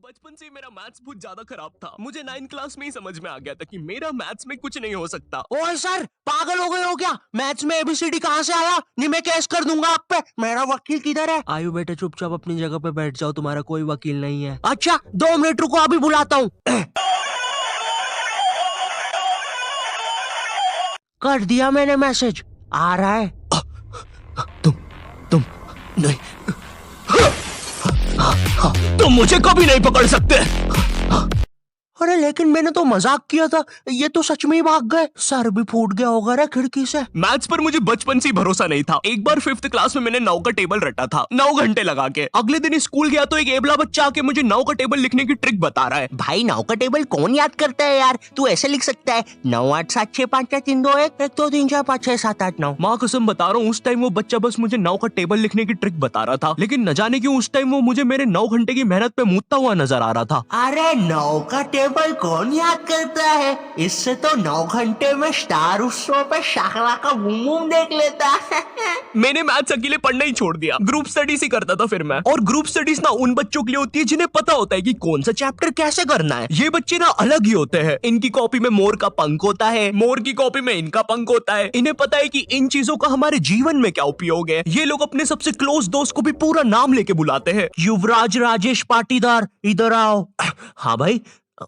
बचपन से मेरा मैथ्स बहुत ज्यादा खराब था। मुझे 9th क्लास में ही समझ में आ गया था कि मेरा मैथ्स में कुछ नहीं हो सकता। ओए सर, पागल हो गए हो क्या? मैथ्स में एबीसीडी कहाँ से आया? नहीं, मैं केस कर दूंगा आप पे। मेरा वकील किधर है? आयु बेटे, चुपचाप अपनी जगह पे बैठ जाओ, तुम्हारा कोई वकील नहीं है। अच्छा, 2 मिनट रुको, अभी बुलाता हूँ। कर दिया मैंने मैसेज, आ रहा है। तुम नहीं, तुम मुझे कभी नहीं पकड़ सकते। अरे लेकिन मैंने तो मजाक किया था, ये तो सच में ही भाग गए। सर भी फूट गया होगा रे खिड़की से। मैथ्स पर मुझे बचपन से ही भरोसा नहीं था। एक बार 5th क्लास में मैंने 9 का टेबल रटा था, 9 घंटे लगा के। अगले दिन स्कूल गया तो एक एबला बच्चा आके मुझे 9 का टेबल लिखने की ट्रिक बता रहा है। भाई 9 का टेबल कौन याद करता है यार? तू ऐसे लिख सकता है 9 8 7 6 5 4 3 2 1 1 2 3 4 5 6 7 8 9। माँ कसम बता रहा हूँ, उस टाइम वो बच्चा बस मुझे 9 का टेबल लिखने की ट्रिक बता रहा था, लेकिन न जाने क्यों उस टाइम वो मुझे मेरे 9 घंटे की मेहनत पे मूतता हुआ नजर आ रहा था। अरे 9 का टेबल कौन याद करता है? इससे तो 9 घंटे में स्टार उत्सव पे शाहरा का बूम बूम देख लेता है। मैंने मैथ्स अकेले पढ़ना ही छोड़ दिया, ग्रुप स्टडीज ही करता था फिर मैं। और ग्रुप स्टडीज ना उन बच्चों के लिए होती है जिन्हें पता होता है कि कौन सा चैप्टर कैसे करना है। ये बच्चे ना अलग ही होते हैं। इनकी कॉपी में मोर का पंख होता है, मोर की कॉपी में इनका पंख होता है। इन्हें पता है कि इन चीजों का हमारे जीवन में क्या उपयोग है। ये लोग अपने सबसे क्लोज दोस्त को भी पूरा नाम लेके बुलाते हैं। युवराज राजेश पाटीदार, इधर आओ। हाँ भाई,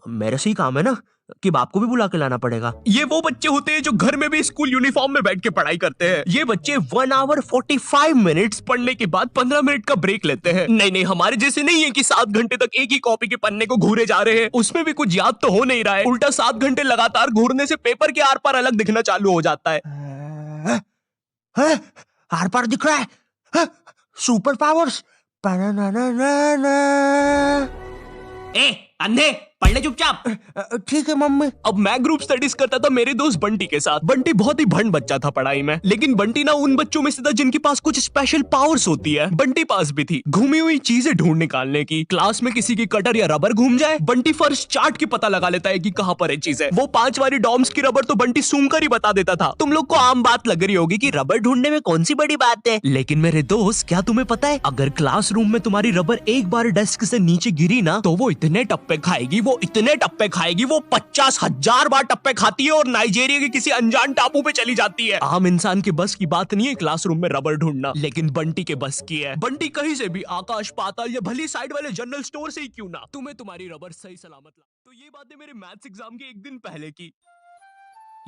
मेरे से ही काम है ना कि बाप को भी बुला के लाना पड़ेगा। ये वो बच्चे होते हैं जो घर में भी स्कूल यूनिफॉर्म में बैठ के पढ़ाई करते हैं। ये बच्चे 1 आवर 45 मिनट्स पढ़ने के बाद 15 मिनट का ब्रेक लेते हैं। नहीं, हमारे जैसे नहीं है कि 7 घंटे तक एक ही कॉपी के पन्ने को घूरे जा रहे हैं। उसमें भी कुछ याद तो हो नहीं रहा है। उल्टा 7 घंटे लगातार घूरने से पेपर के आर पार अलग दिखना चालू हो जाता है। आर पार दिख रहा है। Super powers. ए अंधे, पढ़ ले चुपचाप। ठीक है मम्मी। अब मैं ग्रुप स्टडीज करता था मेरे दोस्त बंटी के साथ। बंटी बहुत ही भंड बच्चा था पढ़ाई में, लेकिन बंटी ना उन बच्चों में से था जिनके पास कुछ स्पेशल पावर्स होती है। बंटी पास भी थी घूमी हुई चीजें ढूंढ निकालने की। क्लास में किसी की कटर या रबर घूम जाए, बंटी फर्श चाट के पता लगा लेता है कि कहाँ पर है चीजें। वो 5 वाली डॉम्स की रबर तो बंटी सूंघ कर ही बता देता था। तुम लोग को आम बात लग रही होगी कि रबर ढूंढने में कौन सी बड़ी बात है, लेकिन मेरे दोस्त, क्या तुम्हें पता है, अगर क्लासरूम में तुम्हारी रबर एक बार डेस्क से नीचे गिरी ना, तो वो इतने टप्पे खाएगी, वो इतने टप्पे खाएगी, वो 50,000 बार टप्पे खाती है और नाइजीरिया के किसी अनजान टापू पे चली जाती है। आम इंसान के बस की बात नहीं है क्लासरूम में रबर ढूंढना, लेकिन बंटी के बस की है। बंटी कहीं से भी, आकाश पाताल या भली साइड वाले जनरल स्टोर से ही क्यों ना, तुम्हें तुम्हारी रबर सही सलामत ला। तो ये बातें मेरे मैथ्स एग्जाम के एक दिन पहले की।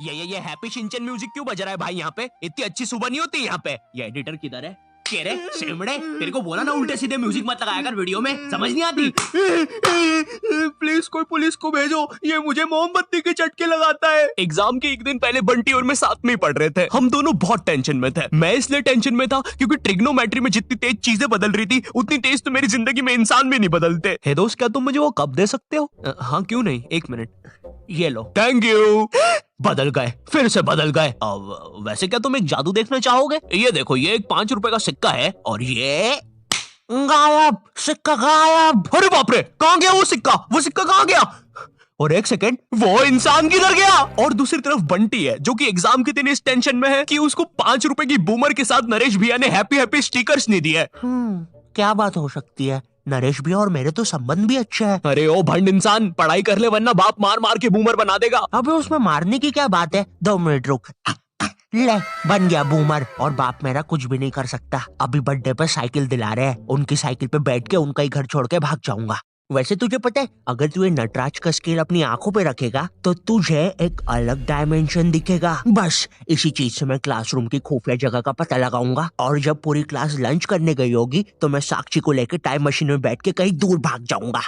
ये हैप्पी शिनचैन म्यूजिक क्यों बज रहा है भाई? यहाँ पे इतनी अच्छी सुबह नहीं होती यहाँ पे। ये एडिटर किधर है? के रे शेमड़े, तेरे को बोला ना उल्टे सीधे म्यूजिक मत लगाया कर वीडियो में, समझ नहीं आती? प्लीज कोई पुलिस को भेजो, ये मुझे मोमबत्ती के चटके लगाता है। एग्जाम के एक दिन पहले बंटी और मैं साथ में ही पढ़ रहे थे। हम दोनों बहुत टेंशन में थे। मैं इसलिए टेंशन में था क्योंकि ट्रिग्नोमेट्री में जितनी तेज चीजें बदल रही थी, उतनी तेज तो मेरी जिंदगी में इंसान भी नहीं बदलते। हे दोस्त, क्या तुम मुझे वो कप दे सकते हो? हाँ क्यों नहीं, 1 मिनट, ये लो। Thank you. बदल गए, फिर से बदल गए। अब वैसे क्या तुम एक जादू देखना चाहोगे? ये देखो, ये एक 5 रुपए का सिक्का है और ये गायब, सिक्का गायब। अरे बाप रे, कहाँ गया वो सिक्का? वो सिक्का कहाँ गया? और 1 सेकेंड, वो इंसान किधर गया? और दूसरी तरफ बंटी है जो कि एग्जाम के दिन इस टेंशन में है कि उसको 5 रुपए की बूमर के साथ नरेश भैया ने हैप्पी हैप्पी स्टिकर्स नहीं दिए। क्या बात हो सकती है? नरेश भी और मेरे तो संबंध भी अच्छे हैं। अरे ओ भंड इंसान, पढ़ाई कर ले वरना बाप मार मार के बूमर बना देगा। अबे उसमें मारने की क्या बात है? 2 मिनट रुक। ले, बन गया बूमर। और बाप मेरा कुछ भी नहीं कर सकता। अभी बर्थडे पे साइकिल दिला रहे हैं, उनकी साइकिल पे बैठ के उनका ही घर छोड़ के भाग जाऊंगा। वैसे तुझे पता है, अगर तू ये नटराज का स्केल अपनी आंखों पे रखेगा तो तुझे एक अलग डायमेंशन दिखेगा। बस इसी चीज से मैं क्लासरूम की खुफिया जगह का पता लगाऊंगा, और जब पूरी क्लास लंच करने गई होगी तो मैं साक्षी को लेकर टाइम मशीन में बैठ के कहीं दूर भाग जाऊंगा।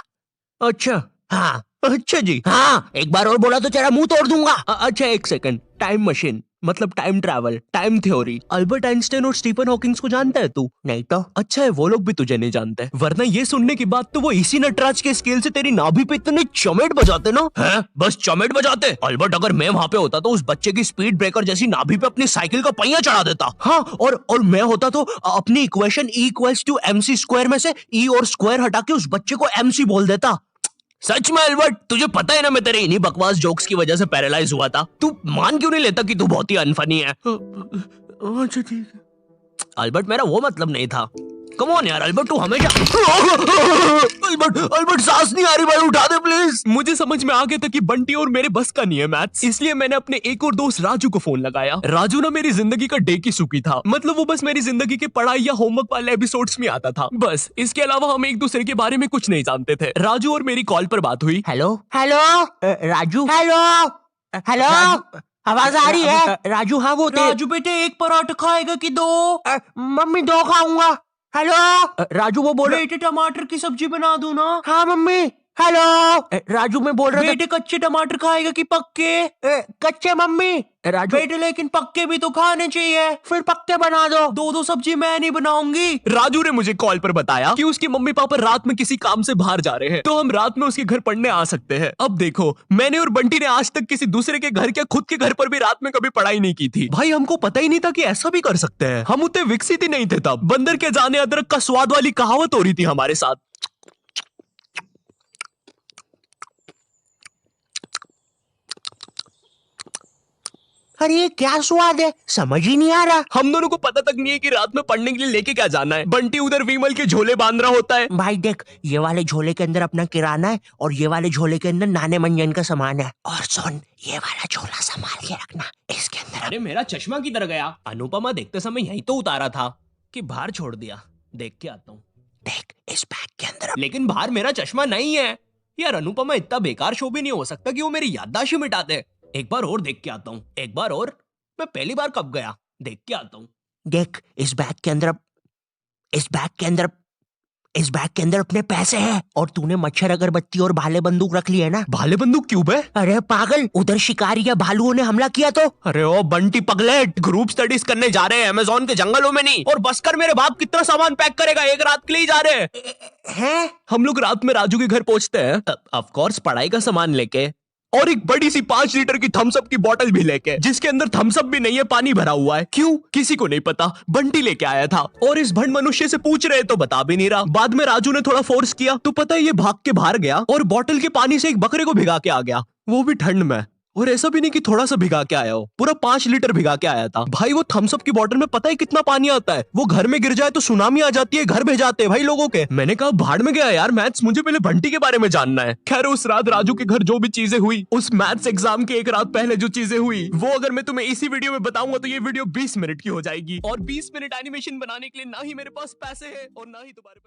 अच्छा हाँ अच्छा जी। हाँ, एक बार और बोला तो तेरा मुंह तोड़ दूंगा। अच्छा 1 सेकंड, टाइम मशीन मतलब time travel, time theory, Albert Einstein और स्टीफन हॉकिंग्स को जानता है तू? नहीं तो। अच्छा है वो लोग भी तुझे नहीं जानते, वरना ये सुनने के बाद तो वो इसी नटराज के स्केल से तेरी नाभि पे इतने चमेट बजाते ना। हैं? बस चमेट बजाते? अल्बर्ट, अगर मैं वहाँ पे होता तो उस बच्चे की स्पीड ब्रेकर जैसी नाभि पे अपनी साइकिल का पहिया चढ़ा देता। हाँ, और मैं होता तो अपनी इक्वेशन E=mc² में से E और स्क्वायर हटा के उस बच्चे को MC बोल देता। सच में अल्बर्ट, तुझे पता है ना मैं तेरे इन्हीं बकवास जोक्स की वजह से पैरालाइज हुआ था। तू मान क्यों नहीं लेता कि तू बहुत ही अनफनी है? अच्छा ठीक है। अल्बर्ट, मेरा वो मतलब नहीं था। कम ऑन यार अल्बर्ट, तू हमेशा अल्बर्ट सांस नहीं आ रही भाई, उठा दे प्लीज। मुझे समझ में आ गया था कि बंटी और मेरे बस का नहीं है मैथ्स, इसलिए मैंने अपने एक और दोस्त राजू को फोन लगाया। राजू ना मेरी जिंदगी का डे की सुखी था, मतलब वो बस मेरी जिंदगी के पढ़ाई या होमवर्क वाले एपिसोड्स में आता था बस, इसके अलावा हम एक दूसरे के बारे में कुछ नहीं जानते थे। राजू और मेरी कॉल पर बात हुई। Hello hello Raju, hello hello, आवाज आ रही है? राजू, हाँ वो राजू बेटे एक पराठा खाएगा कि दो? मम्मी 2 खाऊंगा। हेलो राजू, वो बोल रहे बेटे टमाटर की सब्जी बना दूं ना? हाँ मम्मी। हेलो राजू, मैं बोल रहा था बेटे कच्चे टमाटर खाएगा कि पक्के? कच्चे मम्मी। राजू बेटे लेकिन पक्के भी तो खाने चाहिए। फिर पक्के बना दो। दो सब्जी मैं नहीं बनाऊंगी। राजू ने मुझे कॉल पर बताया कि उसके मम्मी पापा रात में किसी काम से बाहर जा रहे हैं, तो हम रात में उसके घर पढ़ने आ सकते हैं। अब देखो, मैंने और बंटी ने आज तक किसी दूसरे के घर या खुद के घर पर भी रात में कभी पढ़ाई नहीं की थी। भाई हमको पता ही नहीं था कि ऐसा भी कर सकते हैं, हम उतने विकसित ही नहीं थे तब। बंदर के जाने अदरक का स्वाद वाली कहावत हो रही थी हमारे साथ। अरे ये क्या स्वाद है, समझ ही नहीं आ रहा। हम दोनों को पता तक नहीं है कि रात में पढ़ने के लिए लेके क्या जाना है। बंटी उधर विमल के झोले बांध रहा होता है। भाई देख, ये वाले झोले के अंदर अपना किराना है और ये वाले झोले के अंदर नाने मंजन का सामान है। और सुन, ये वाला झोला संभाल के रखना, इसके अंदर। अरे मेरा चश्मा किधर गया? अनुपमा देखते समय यही तो उतारा था कि बाहर छोड़ दिया, देख के आता हूँ। देख, इस बैग के अंदर। लेकिन बाहर मेरा चश्मा नहीं है यार। अनुपमा इतना बेकार शो भी नहीं हो सकता कि वो मेरी याददाश्त ही मिटा दे। एक बार और देख के आता हूँ, एक बार और। मैं पहली बार कब गया, देख के आता हूँ। देख, इस बैग के अंदर अपने पैसे हैं। और तूने मच्छर अगरबत्ती और भाले बंदूक रख ली है ना? भाले बंदूक क्यों बे? अरे पागल, उधर शिकारी या भालुओं ने हमला किया तो। अरे ओ बंटी पगलेट, ग्रुप स्टडीज करने जा रहे हैं अमेज़न के जंगलों में नहीं। और बस कर, मेरे बाप कितना सामान पैक करेगा? एक रात के लिए जा रहे हैं? हम लोग रात में राजू के घर पहुंचते हैं, ऑफ कोर्स पढ़ाई का सामान लेके, और एक बड़ी सी 5 लीटर की थम्स अप की बोतल भी लेके, जिसके अंदर थम्स अप भी नहीं है, पानी भरा हुआ है। क्यों? किसी को नहीं पता, बंटी लेके आया था। और इस भंड मनुष्य से पूछ रहे तो बता भी नहीं रहा। बाद में राजू ने थोड़ा फोर्स किया तो पता है ये भाग के बाहर गया और बोतल के पानी से एक बकरे को भिगा के आ गया, वो भी ठंड में। और ऐसा भी नहीं कि थोड़ा सा भिगा के आया हो, पूरा 5 लीटर भिगा के आया था। भाई वो थम्स अप की बोतल में पता है कितना पानी आता है? वो घर में गिर जाए तो सुनामी आ जाती है, घर भेजाते हैं भाई लोगों के। मैंने कहा भाड़ में गया यार मैथ्स, मुझे पहले बंटी के बारे में जानना है। खैर उस रात राजू के घर जो भी चीजें हुई, उस मैथ्स एग्जाम के एक रात पहले जो चीजें हुई, वो अगर मैं तुम्हें इसी वीडियो में बताऊंगा तो ये वीडियो 20 मिनट की हो जाएगी। और 20 मिनट एनिमेशन बनाने के लिए ना ही मेरे पास पैसे है और ना ही तुम्हारे पास